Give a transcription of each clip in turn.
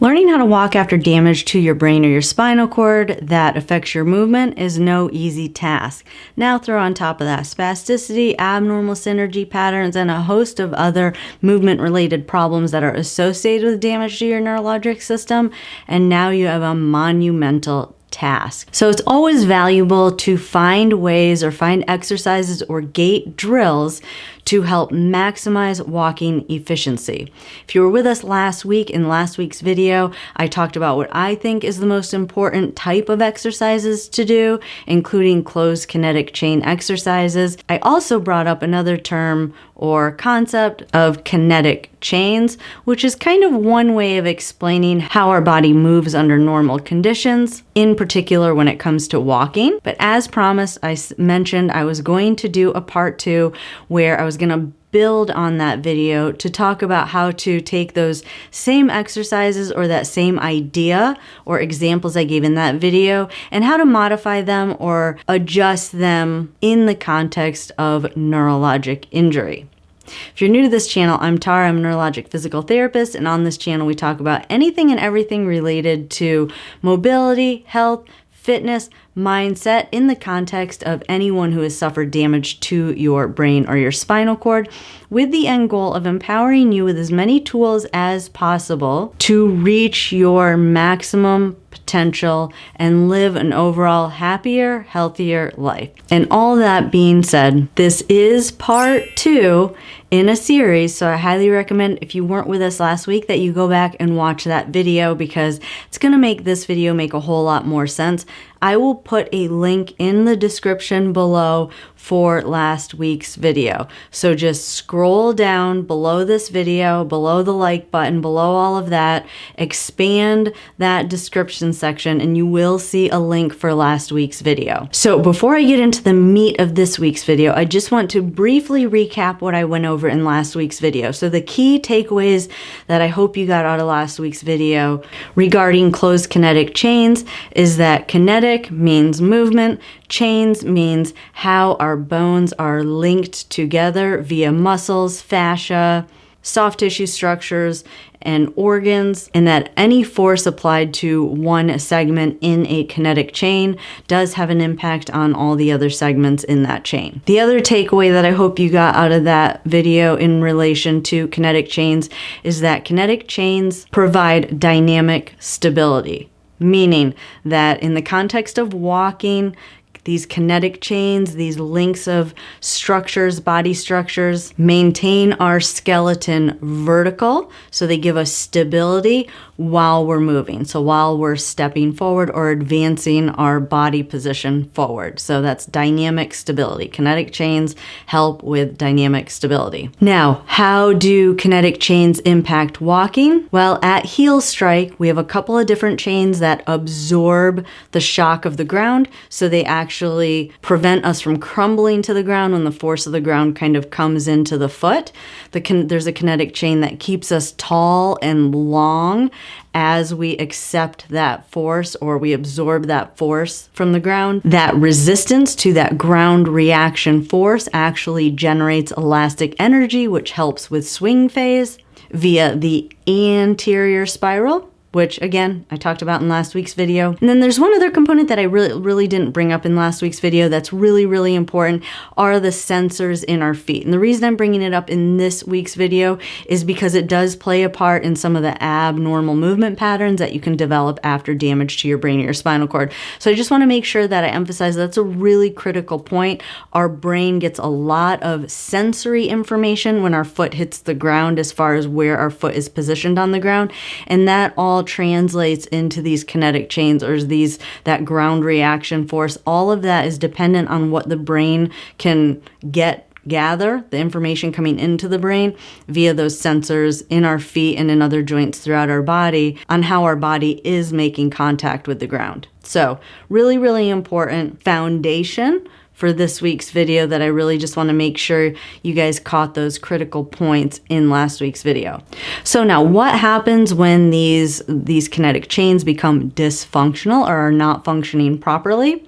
Learning how to walk after damage to your brain or your spinal cord that affects your movement is no easy task. Now throw on top of that spasticity, abnormal synergy patterns, and a host of other movement-related problems that are associated with damage to your neurologic system, and now you have a monumental task. So it's always valuable to find ways or find exercises or gait drills to help maximize walking efficiency. If you were with us last week, in last week's video, I talked about what I think is the most important type of exercises to do, including closed kinetic chain exercises. I also brought up another term or concept of kinetic chains, which is kind of one way of explaining how our body moves under normal conditions, in particular when it comes to walking. But as promised, I mentioned I was going to do a part 2 where I was going to build on that video to talk about how to take those same exercises or that same idea or examples I gave in that video and how to modify them or adjust them in the context of neurologic injury. If you're new to this channel, I'm Tara. I'm a neurologic physical therapist, and on this channel we talk about anything and everything related to mobility, health, fitness, mindset in the context of anyone who has suffered damage to your brain or your spinal cord, with the end goal of empowering you with as many tools as possible to reach your maximum potential and live an overall happier, healthier life. And all that being said, this is part 2 in a series, so I highly recommend, if you weren't with us last week, that you go back and watch that video because it's going to make this video make a whole lot more sense. I will put a link in the description below for last week's video. So just scroll down below this video, below the like button, below all of that, expand that description section, and you will see a link for last week's video. So before I get into the meat of this week's video, I just want to briefly recap what I went over in last week's video. So the key takeaways that I hope you got out of last week's video regarding closed kinetic chains is that kinetic means movement, chains means how our bones are linked together via muscles, fascia, soft tissue structures, and organs, and that any force applied to one segment in a kinetic chain does have an impact on all the other segments in that chain. The other takeaway that I hope you got out of that video in relation to kinetic chains is that kinetic chains provide dynamic stability, meaning that in the context of walking, these kinetic chains, these links of structures, body structures, maintain our skeleton vertical, so they give us stability while we're moving. So while we're stepping forward or advancing our body position forward. So that's dynamic stability. Kinetic chains help with dynamic stability. Now, how do kinetic chains impact walking? Well, at heel strike, we have a couple of different chains that absorb the shock of the ground, so they actually prevent us from crumbling to the ground when the force of the ground kind of comes into the foot. There's a kinetic chain that keeps us tall and long as we accept that force or we absorb that force from the ground. That resistance to that ground reaction force actually generates elastic energy, which helps with swing phase via the anterior spiral, which again, I talked about in last week's video. And then there's one other component that I really didn't bring up in last week's video that's really important, are the sensors in our feet. And the reason I'm bringing it up in this week's video is because it does play a part in some of the abnormal movement patterns that you can develop after damage to your brain or your spinal cord. So I just want to make sure that I emphasize that's a really critical point. Our brain gets a lot of sensory information when our foot hits the ground as far as where our foot is positioned on the ground. And that all translates into these kinetic chains or that ground reaction force. All of that is dependent on what the brain can gather, the information coming into the brain via those sensors in our feet and in other joints throughout our body on how our body is making contact with the ground. So really important foundation for this week's video that I really just want to make sure you guys caught those critical points in last week's video. So now what happens when these kinetic chains become dysfunctional or are not functioning properly?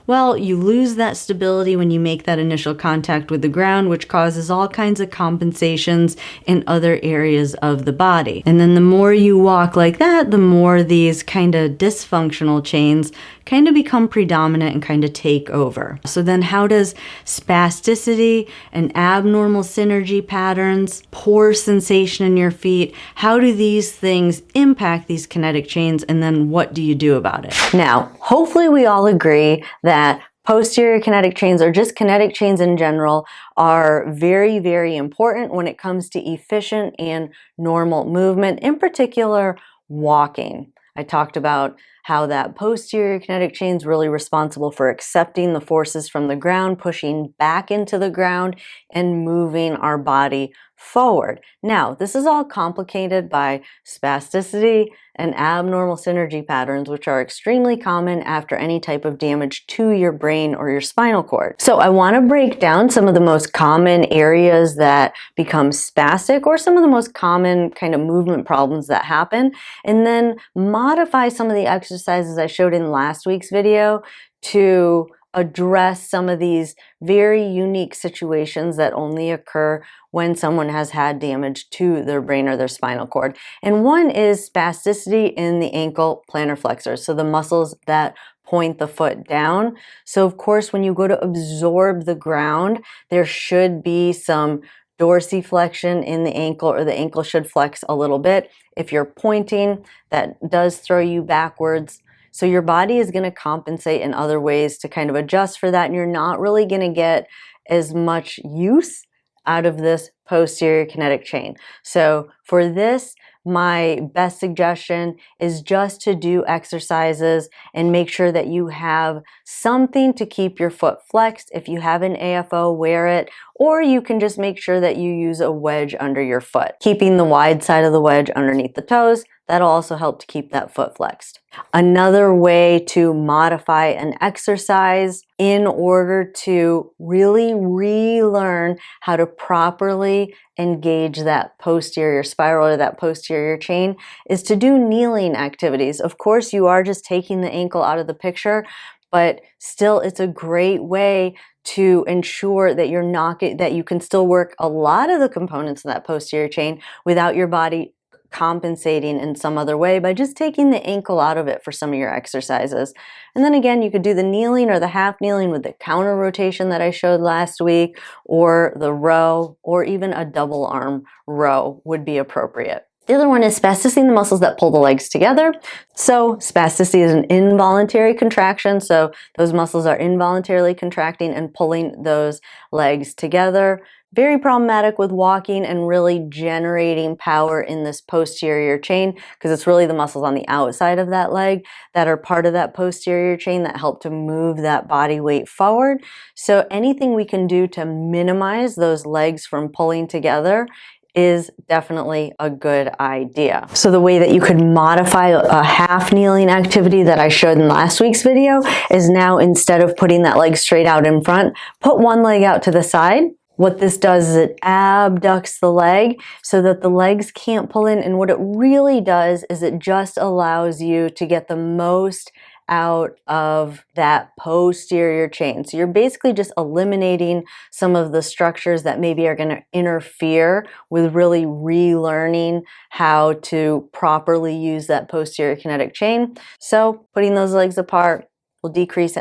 Well, you lose that stability when you make that initial contact with the ground, which causes all kinds of compensations in other areas of the body. And then the more you walk like that, the more these kind of dysfunctional chains kind of become predominant and kind of take over. So then how does spasticity and abnormal synergy patterns, poor sensation in your feet, how do these things impact these kinetic chains, and then what do you do about it? Now, hopefully we all agree that posterior kinetic chains, or just kinetic chains in general, are very, very important when it comes to efficient and normal movement, in particular walking. I talked about how that posterior kinetic chain is really responsible for accepting the forces from the ground, pushing back into the ground, and moving our body forward. Now, this is all complicated by spasticity and abnormal synergy patterns, which are extremely common after any type of damage to your brain or your spinal cord. So I want to break down some of the most common areas that become spastic, or some of the most common kind of movement problems that happen, and then modify some of the exercises I showed in last week's video to address some of these very unique situations that only occur when someone has had damage to their brain or their spinal cord. And one is spasticity in the ankle plantar flexors, so the muscles that point the foot down. So of course, when you go to absorb the ground, there should be some dorsiflexion in the ankle, or the ankle should flex a little bit. If you're pointing, that does throw you backwards. So your body is going to compensate in other ways to kind of adjust for that, and you're not really going to get as much use out of this posterior kinetic chain. So for this, my best suggestion is just to do exercises and make sure that you have something to keep your foot flexed. If you have an AFO, wear it, or you can just make sure that you use a wedge under your foot, keeping the wide side of the wedge underneath the toes. That'll also help to keep that foot flexed. Another way to modify an exercise in order to really relearn how to properly engage that posterior spiral or that posterior chain is to do kneeling activities. Of course, you are just taking the ankle out of the picture, but still it's a great way to ensure that you're not that you can still work a lot of the components of that posterior chain without your body compensating in some other way by just taking the ankle out of it for some of your exercises. And then again, you could do the kneeling or the half kneeling with the counter rotation that I showed last week, or the row, or even a double arm row would be appropriate. The other one is spasticity, the muscles that pull the legs together. So spasticity is an involuntary contraction. So those muscles are involuntarily contracting and pulling those legs together. Very problematic with walking and really generating power in this posterior chain, because it's really the muscles on the outside of that leg that are part of that posterior chain that help to move that body weight forward. So anything we can do to minimize those legs from pulling together is definitely a good idea. So the way that you could modify a half kneeling activity that I showed in last week's video is now, instead of putting that leg straight out in front, put one leg out to the side. What this does is it abducts the leg so that the legs can't pull in, and what it really does is it just allows you to get the most out of that posterior chain. So you're basically just eliminating some of the structures that maybe are going to interfere with really relearning how to properly use that posterior kinetic chain. So putting those legs apart will decrease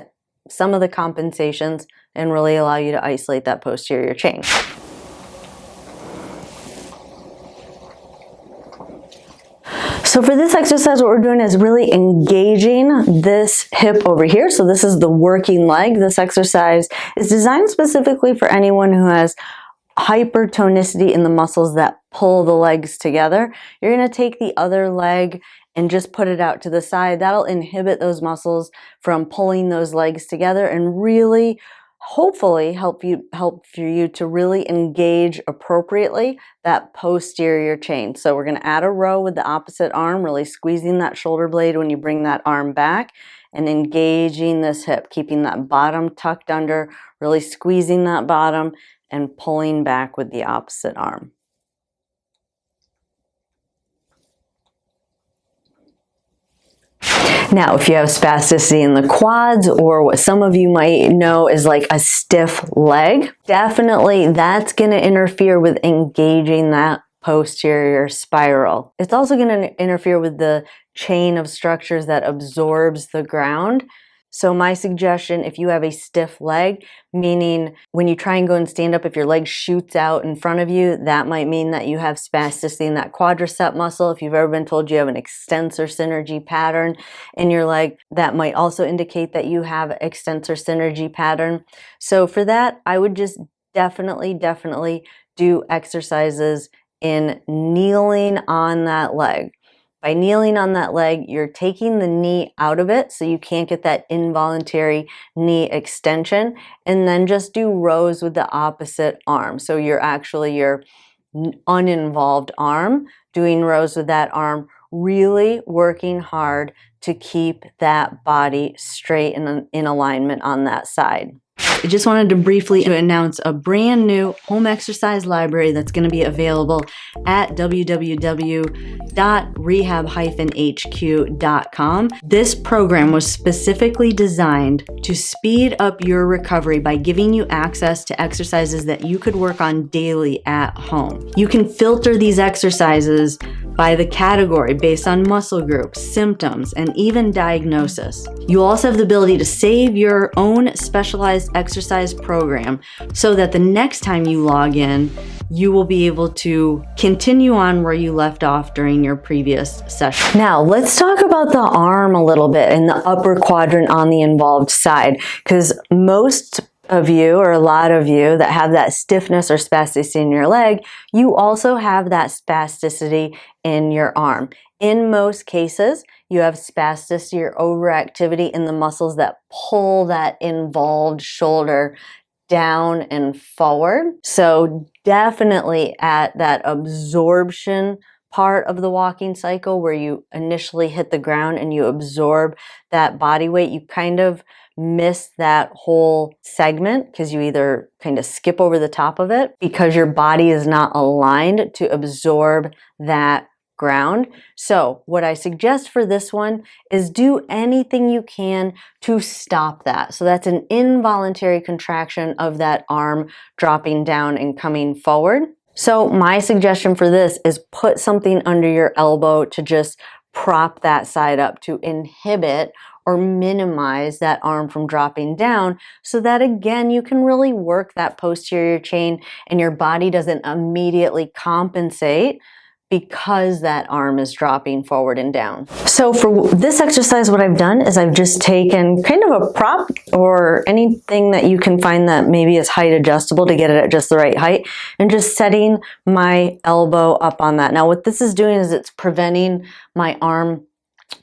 some of the compensations and really allow you to isolate that posterior chain. So for this exercise, what we're doing is really engaging this hip over here. So this is the working leg. This exercise is designed specifically for anyone who has hypertonicity in the muscles that pull the legs together. You're going to take the other leg and just put it out to the side. That'll inhibit those muscles from pulling those legs together and really hopefully help for you to really engage appropriately that posterior chain. So we're going to add a row with the opposite arm, really squeezing that shoulder blade when you bring that arm back, and engaging this hip, keeping that bottom tucked under, really squeezing that bottom and pulling back with the opposite arm. Now, if you have spasticity in the quads, or what some of you might know is like a stiff leg, definitely that's going to interfere with engaging that posterior spiral. It's also going to interfere with the chain of structures that absorbs the ground. So my suggestion, if you have a stiff leg, meaning when you try and go and stand up, if your leg shoots out in front of you, that might mean that you have spasticity in that quadricep muscle. If you've ever been told you have an extensor synergy pattern in your leg, that might also indicate that you have extensor synergy pattern. So for that, I would just definitely do exercises in kneeling on that leg. By kneeling on that leg, you're taking the knee out of it so you can't get that involuntary knee extension, and then just do rows with the opposite arm. So you're actually your uninvolved arm, doing rows with that arm, really working hard to keep that body straight and in alignment on that side. I just wanted to briefly announce a brand new home exercise library that's going to be available at www.rehab-hq.com. This program was specifically designed to speed up your recovery by giving you access to exercises that you could work on daily at home. You can filter these exercises by the category based on muscle groups, symptoms, and even diagnosis. You also have the ability to save your own specialized exercise program so that the next time you log in, you will be able to continue on where you left off during your previous session. Now, let's talk about the arm a little bit in the upper quadrant on the involved side, because most of you, or a lot of you that have that stiffness or spasticity in your leg, you also have that spasticity in your arm. In most cases, you have spasticity or overactivity in the muscles that pull that involved shoulder down and forward. So definitely at that absorption part of the walking cycle where you initially hit the ground and you absorb that body weight, you kind of miss that whole segment because you either kind of skip over the top of it because your body is not aligned to absorb that ground. So what I suggest for this one is do anything you can to stop that. So that's an involuntary contraction of that arm dropping down and coming forward. So my suggestion for this is put something under your elbow to just prop that side up, to inhibit or minimize that arm from dropping down, so that again you can really work that posterior chain and your body doesn't immediately compensate because that arm is dropping forward and down. So for this exercise, what I've done is I've just taken kind of a prop or anything that you can find that maybe is height adjustable to get it at just the right height, and just setting my elbow up on that. Now what this is doing is it's preventing my arm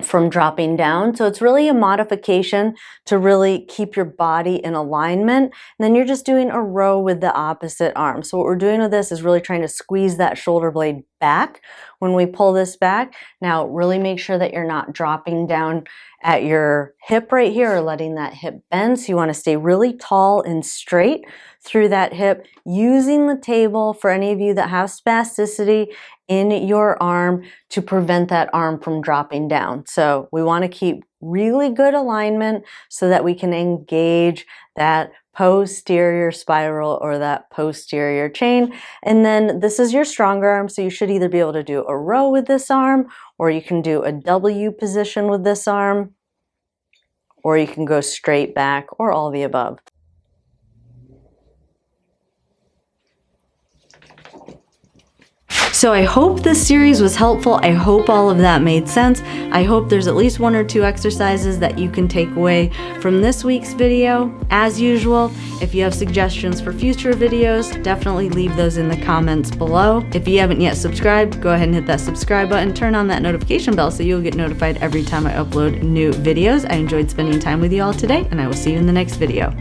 from dropping down. So it's really a modification to really keep your body in alignment. And then you're just doing a row with the opposite arm. So what we're doing with this is really trying to squeeze that shoulder blade back when we pull this back. Now really make sure that you're not dropping down at your hip right here or letting that hip bend. So you want to stay really tall and straight through that hip, using the table for any of you that have spasticity in your arm to prevent that arm from dropping down. So we want to keep really good alignment so that we can engage that posterior spiral or that posterior chain. And then this is your stronger arm, so you should either be able to do a row with this arm, or you can do a W position with this arm, or you can go straight back, or all the above. So I hope this series was helpful. I hope all of that made sense. I hope there's at least 1 or 2 exercises that you can take away from this week's video. As usual, if you have suggestions for future videos, definitely leave those in the comments below. If you haven't yet subscribed, go ahead and hit that subscribe button, turn on that notification bell so you'll get notified every time I upload new videos. I enjoyed spending time with you all today, and I will see you in the next video.